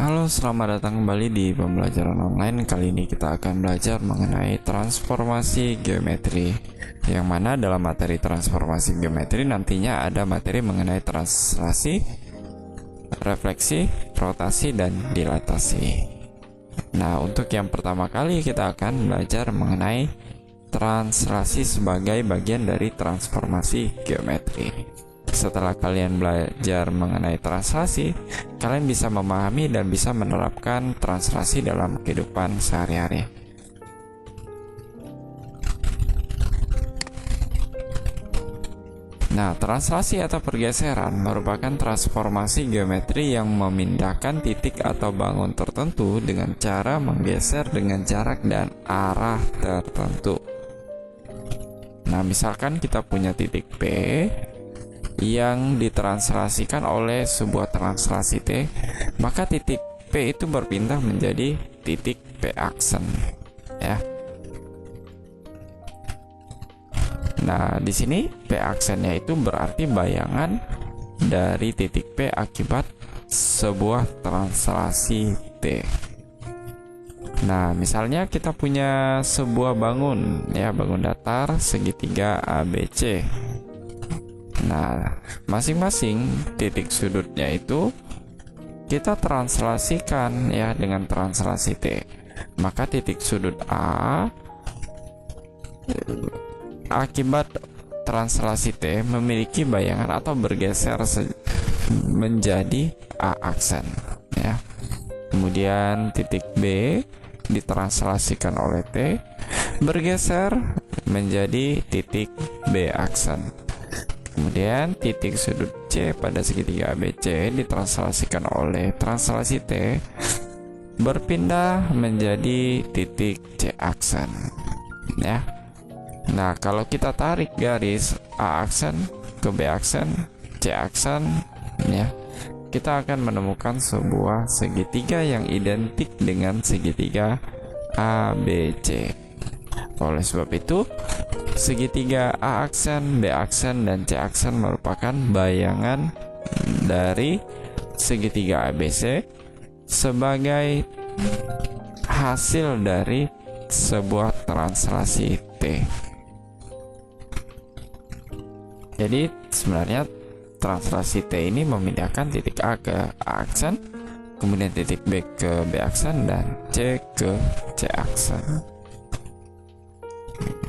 Halo, selamat datang kembali di pembelajaran online. Kali ini kita akan belajar mengenai transformasi geometri. Yang mana dalam materi transformasi geometri nantinya ada materi mengenai translasi, refleksi, rotasi, dan dilatasi. Nah, untuk yang pertama kali kita akan belajar mengenai translasi sebagai bagian dari transformasi geometri. Setelah kalian belajar mengenai translasi, kalian bisa memahami dan bisa menerapkan translasi dalam kehidupan sehari-hari. Nah, translasi atau pergeseran merupakan transformasi geometri yang memindahkan titik atau bangun tertentu dengan cara menggeser dengan jarak dan arah tertentu. Nah, misalkan kita punya titik P yang ditranslasikan oleh sebuah translasi T, maka titik P itu berpindah menjadi titik P aksen, ya. Nah, di sini P aksennya itu berarti bayangan dari titik P akibat sebuah translasi T. Nah, misalnya kita punya sebuah bangun, ya, bangun datar segitiga ABC. Nah, masing-masing titik sudutnya itu kita translasikan, ya, dengan translasi T. Maka titik sudut A akibat translasi T memiliki bayangan atau bergeser menjadi A aksen, ya. Kemudian titik B ditranslasikan oleh T bergeser menjadi titik B aksen. Kemudian titik sudut C pada segitiga ABC ditranslasikan oleh translasi T berpindah menjadi titik C aksen, ya. Nah, kalau kita tarik garis A aksen ke B aksen, C aksen, ya, kita akan menemukan sebuah segitiga yang identik dengan segitiga ABC. Oleh sebab itu, segitiga A aksen, B aksen, dan C aksen merupakan bayangan dari segitiga ABC sebagai hasil dari sebuah translasi T. Jadi sebenarnya translasi T ini memindahkan titik A ke A aksen, kemudian titik B ke B aksen, dan C ke C aksen.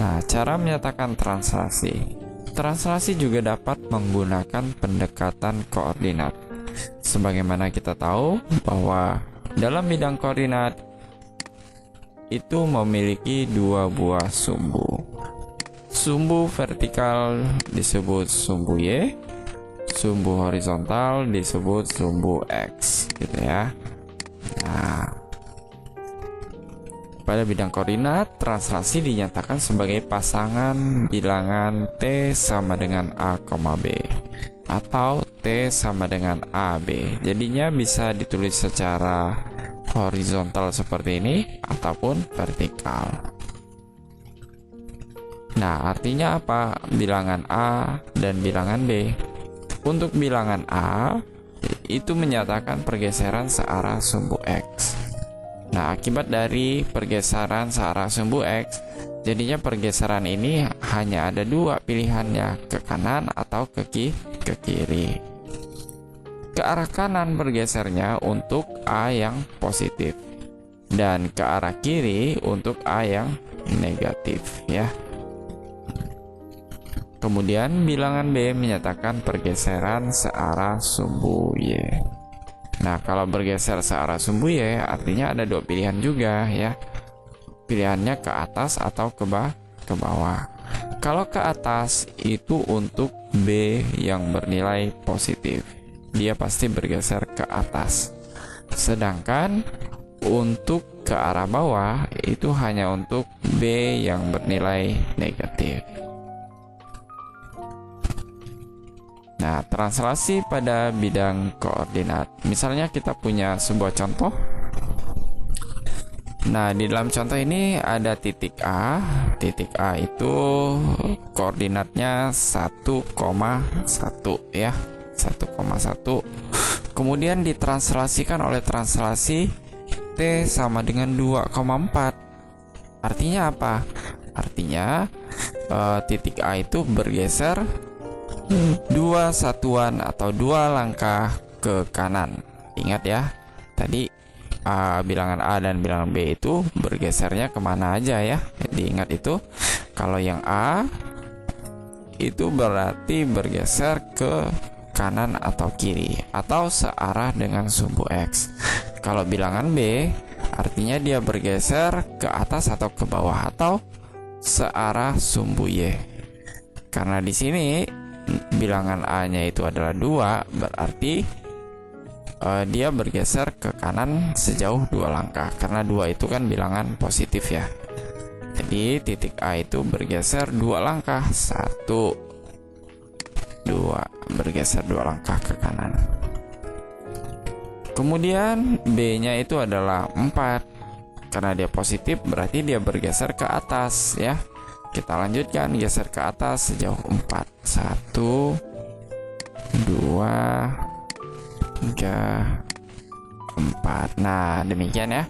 Nah, cara menyatakan translasi. Translasi juga dapat menggunakan pendekatan koordinat. Sebagaimana kita tahu bahwa dalam bidang koordinat itu memiliki dua buah sumbu. Sumbu vertikal disebut sumbu Y, sumbu horizontal disebut sumbu X, gitu ya. Nah, pada bidang koordinat, translasi dinyatakan sebagai pasangan bilangan T sama dengan A, B, atau T sama dengan AB. Jadinya bisa ditulis secara horizontal seperti ini ataupun vertikal. Nah, artinya apa? Bilangan A dan bilangan B. Untuk bilangan A, itu menyatakan pergeseran searah sumbu X. Nah, akibat dari pergeseran searah sumbu X, jadinya pergeseran ini hanya ada dua pilihannya, ke kanan atau ke kiri. Ke arah kanan bergesernya untuk A yang positif, dan ke arah kiri untuk A yang negatif, ya. Kemudian bilangan B menyatakan pergeseran searah sumbu Y. Nah, kalau bergeser searah sumbu Y, artinya ada dua pilihan juga, ya. Pilihannya ke atas atau ke bawah. Kalau ke atas itu untuk B yang bernilai positif, dia pasti bergeser ke atas. Sedangkan untuk ke arah bawah itu hanya untuk B yang bernilai negatif. Nah, translasi pada bidang koordinat. Misalnya kita punya sebuah contoh. Nah, di dalam contoh ini ada titik A. Titik A itu koordinatnya 1,1, ya. 1,1 kemudian ditranslasikan oleh translasi T sama dengan 2,4. Artinya apa? Artinya titik A itu bergeser 2 satuan atau 2 langkah ke kanan. Ingat ya, tadi bilangan A dan bilangan B itu bergesernya kemana aja ya. Jadi ingat itu, kalau yang A itu berarti bergeser ke kanan atau kiri atau searah dengan sumbu X. Kalau bilangan B artinya dia bergeser ke atas atau ke bawah atau searah sumbu Y. Karena di sini bilangan A-nya itu adalah 2, berarti dia bergeser ke kanan sejauh 2 langkah. Karena 2 itu kan bilangan positif ya. Jadi titik A itu bergeser 2 langkah. 1, 2, bergeser 2 langkah ke kanan. Kemudian B-nya itu adalah 4. Karena dia positif berarti dia bergeser ke atas ya. Kita lanjutkan, geser ke atas sejauh 4. 1, 2, 3, 4. Nah, demikian ya.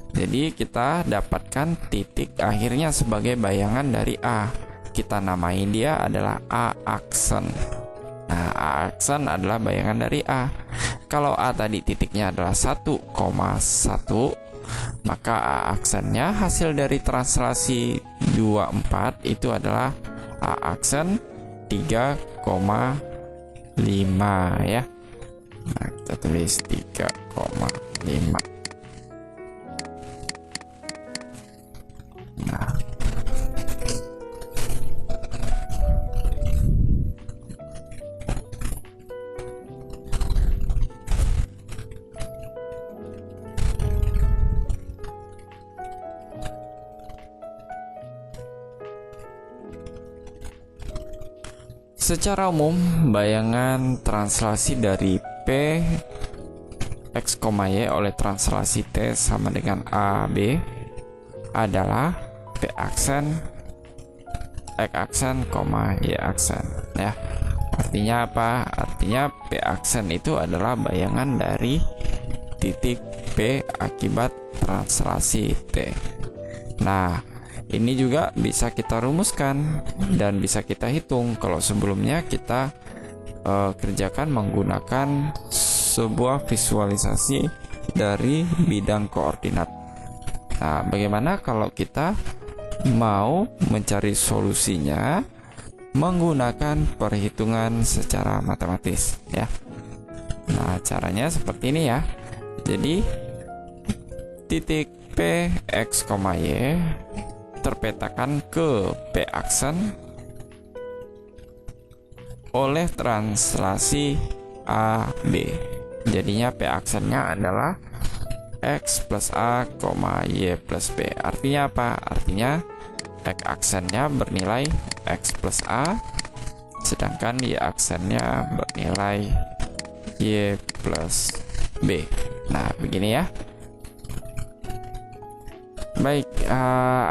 Jadi kita dapatkan titik akhirnya sebagai bayangan dari A. Kita namain dia adalah A aksen. Nah, A aksen adalah bayangan dari A. Kalau A tadi titiknya adalah 1,1, maka A aksennya hasil dari translasi 24 itu adalah A aksen 3,5 ya. Nah, kita tulis 3,5. Nah, secara umum, bayangan translasi dari P X, Y oleh translasi T sama dengan AB adalah P aksen, X aksen, Y aksen ya. Artinya apa? Artinya P aksen itu adalah bayangan dari titik P akibat translasi T. Nah, ini juga bisa kita rumuskan dan bisa kita hitung kalau sebelumnya kita kerjakan menggunakan sebuah visualisasi dari bidang koordinat. Nah, bagaimana kalau kita mau mencari solusinya menggunakan perhitungan secara matematis ya. Nah, caranya seperti ini ya. Jadi titik P X, Y terpetakan ke P aksen oleh translasi AB. Jadinya P aksennya adalah X plus A, Y plus B. Artinya apa? Artinya X aksennya bernilai X plus A, sedangkan Y aksennya bernilai Y plus B. Nah, begini ya. Baik,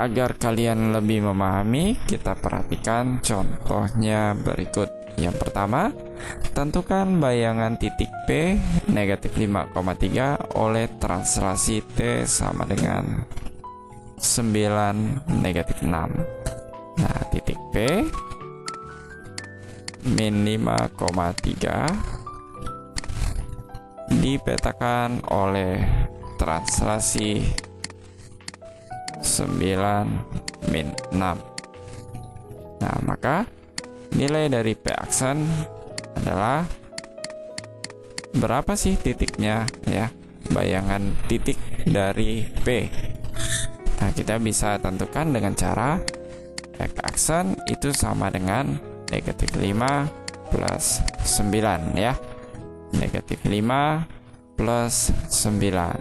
agar kalian lebih memahami, kita perhatikan contohnya berikut. Yang pertama, tentukan bayangan titik P negatif 5,3 oleh translasi T sama dengan 9 negatif 6. Nah, titik P min 5,3 dipetakan oleh translasi 9 min 6. Nah, maka nilai dari P aksen adalah berapa sih titiknya ya, bayangan titik dari P. Nah, kita bisa tentukan dengan cara X aksen itu sama dengan negatif 5 plus 9 ya. Negatif 5 plus 9.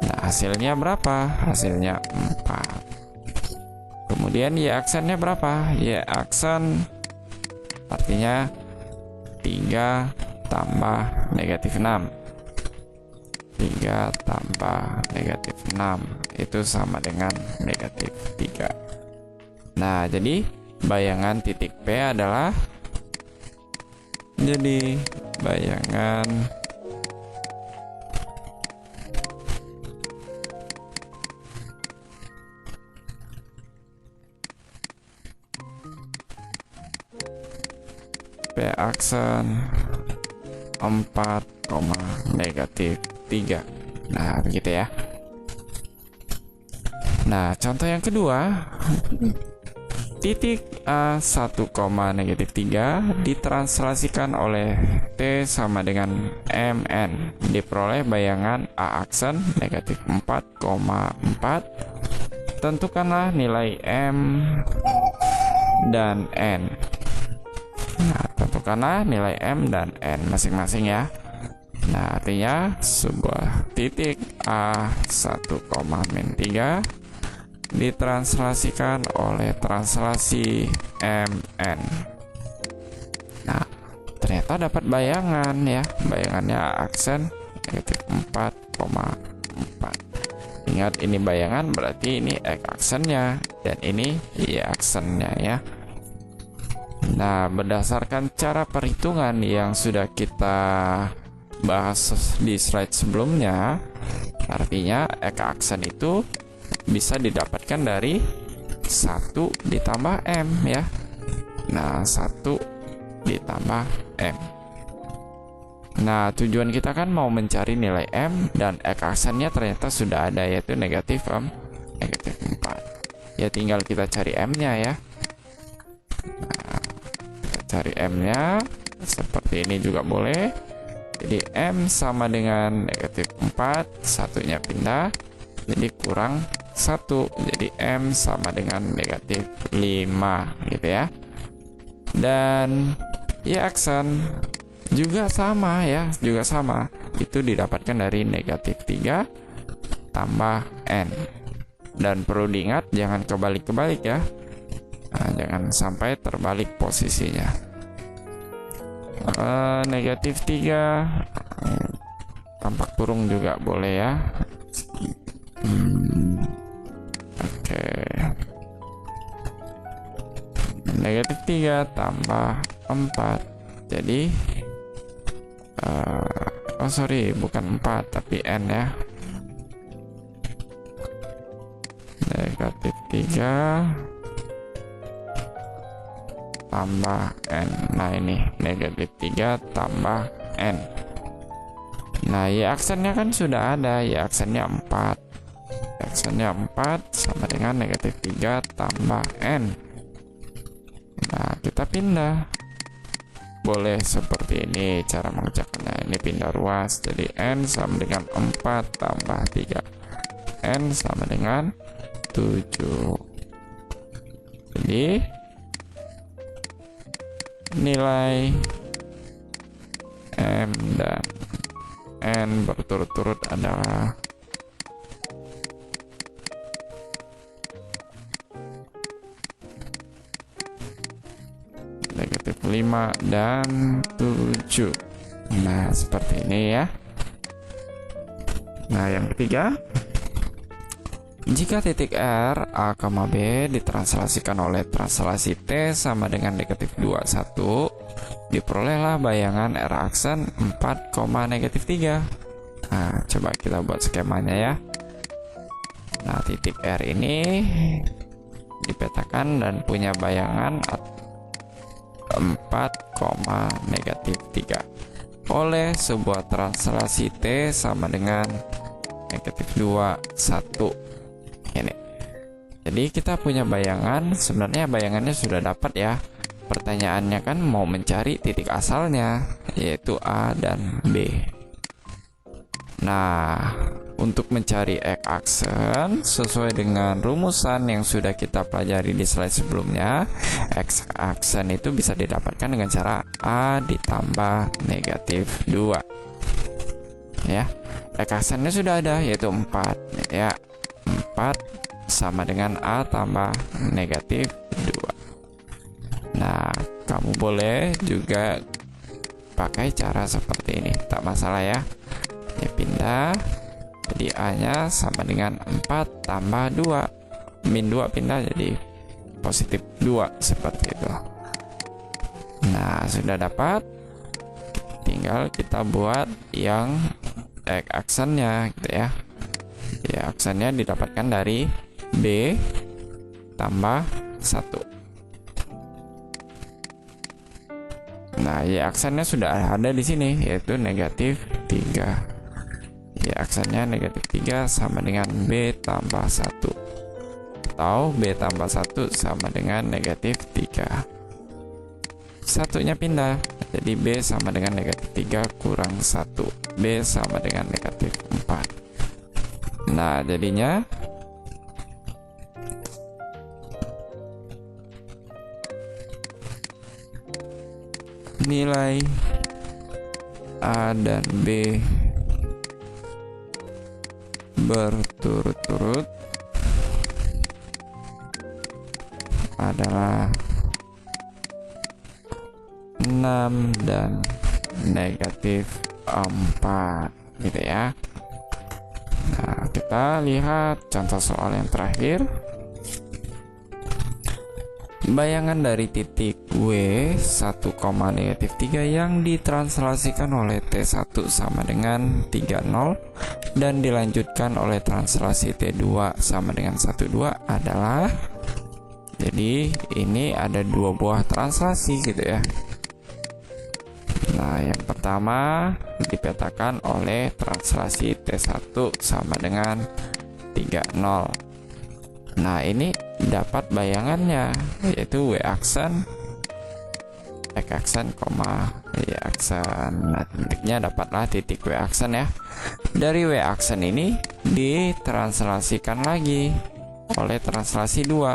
Nah, hasilnya berapa? Hasilnya 4. Kemudian Y aksennya berapa? Y aksen artinya 3 tambah negatif 6. 3 tambah negatif 6 itu sama dengan negatif 3. Nah, jadi bayangan titik P adalah, jadi bayangan B aksen 4, negatif 3. Nah, begitu ya. Nah, contoh yang kedua, titik A 1, negatif 3 ditranslasikan oleh T sama dengan MN. Diperoleh bayangan A aksen negatif 4,4. Tentukanlah nilai M dan N. Nah, tentukanlah nilai M dan N masing-masing ya. Nah, artinya sebuah titik A 1, min 3 ditranslasikan oleh translasi MN. Nah, ternyata dapat bayangan ya. Bayangannya aksen negatif 4,4. Ingat, ini bayangan berarti ini X aksennya dan ini Y aksennya ya. Nah, berdasarkan cara perhitungan yang sudah kita bahas di slide sebelumnya, artinya X aksen itu bisa didapatkan dari 1 ditambah M ya. Nah, 1 ditambah M. Nah, tujuan kita kan mau mencari nilai M dan X aksennya ternyata sudah ada, yaitu negatif 4. Ya, tinggal kita cari M-nya ya. Nah, kita cari M-nya seperti ini juga boleh. Jadi M sama dengan negatif 4, satunya pindah, jadi kurang 1. Jadi M sama dengan negatif 5 gitu ya. Dan Y aksen juga sama ya, juga sama. Itu didapatkan dari negatif 3 tambah N. Dan perlu diingat jangan kebalik-kebalik ya. Nah, jangan sampai terbalik posisinya. Negatif 3 tampak kurung juga boleh ya. Oke. Negatif 3 tambah 4. Jadi bukan 4 tapi N ya. Negatif 3 tambah N. Nah, ini negatif 3 tambah N. Nah, Y aksennya kan sudah ada, Y aksennya 4. Aksennya 4 sama dengan negatif 3 tambah N. Nah, kita pindah. Boleh seperti ini cara mengerjakannya. Ini pindah ruas, jadi N sama dengan 4 tambah 3. N sama dengan 7. Jadi nilai M dan N berturut-turut adalah negatif 5 dan 7. Nah, seperti ini ya. Nah, yang ketiga, jika titik R, A, B ditranslasikan oleh translasi T sama dengan negatif 21, diperolehlah bayangan R aksen 4, negatif 3. Nah, coba kita buat skemanya ya. Nah, titik R ini dipetakan dan punya bayangan 4, negatif 3 oleh sebuah translasi T sama dengan negatif 2, 1. Ini. Jadi kita punya bayangan, sebenarnya bayangannya sudah dapat ya. Pertanyaannya kan mau mencari titik asalnya, yaitu A dan B. Nah, untuk mencari X aksen sesuai dengan rumusan yang sudah kita pelajari di slide sebelumnya, X aksen itu bisa didapatkan dengan cara A ditambah negatif 2. Ya, X aksennya sudah ada, yaitu 4 ya. 4 sama dengan A tambah negatif 2. Nah, kamu boleh juga pakai cara seperti ini, tak masalah ya. Ini pindah, jadi A nya sama dengan 4 tambah 2, min 2 pindah jadi positif 2, seperti itu. Nah, sudah dapat, tinggal kita buat yang X aksennya gitu ya. Ya, aksennya didapatkan dari B tambah 1. Nah, Y aksennya sudah ada di sini, yaitu negatif 3. Y aksennya negatif 3 sama dengan B tambah 1. Atau B tambah 1 sama dengan negatif 3. Satunya pindah, jadi B sama dengan negatif 3 kurang 1. B sama dengan negatif 4. Nah, jadinya nilai A dan B berturut-turut adalah 6 dan negatif 4 gitu ya. Nah, kita lihat contoh soal yang terakhir. Bayangan dari titik W 1, negatif 3 yang ditranslasikan oleh T1 sama dengan 30 dan dilanjutkan oleh translasi T2 sama dengan 12 adalah, jadi ini ada dua buah translasi gitu ya. Nah, yang pertama dipetakan oleh translasi T1 sama dengan 30. Nah, ini dapat bayangannya, yaitu W aksen, X aksen, Y aksen. Nah, titiknya dapatlah titik W aksen ya. Dari W aksen ini ditranslasikan lagi oleh translasi 2.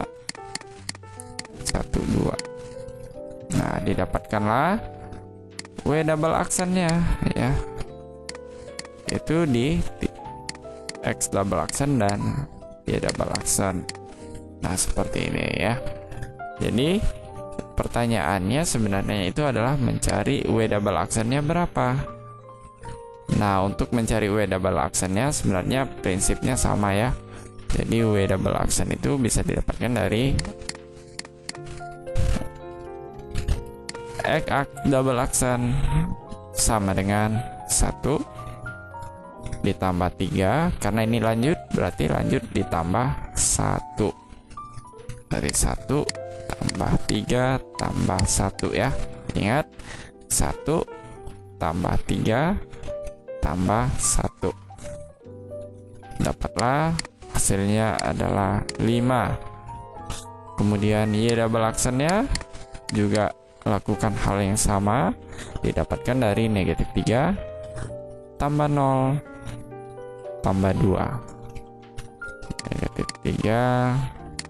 1, 2. Nah, didapatkanlah W double aksennya ya. Itu di X double aksen dan Y double aksen. Nah, seperti ini ya. Jadi pertanyaannya sebenarnya itu adalah mencari W double aksennya berapa. Nah, untuk mencari W double aksennya sebenarnya prinsipnya sama ya. Jadi W double aksen itu bisa didapatkan dari X double aksen sama dengan 1 ditambah 3, karena ini lanjut berarti lanjut ditambah 1. Dari 1 tambah 3 tambah 1 ya. Ingat, 1 tambah 3 tambah 1. Dapatlah hasilnya adalah 5. Kemudian Y double aksennya juga lakukan hal yang sama, didapatkan dari negatif 3 tambah 0 tambah 2. Negatif 3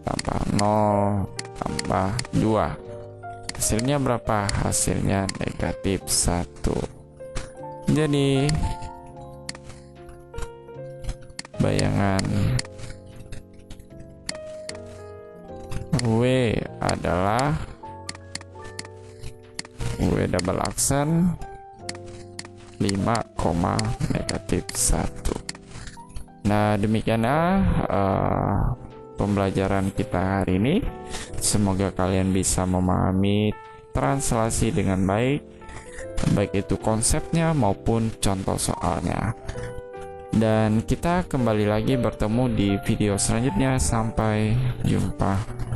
tambah 0 tambah 2. Hasilnya berapa? Hasilnya negatif 1. Jadi bayangan W adalah W double aksen 5, negatif 1. Nah, demikianlah pembelajaran kita hari ini. Semoga kalian bisa memahami translasi dengan baik, baik itu konsepnya maupun contoh soalnya. Dan kita kembali lagi bertemu di video selanjutnya. Sampai jumpa.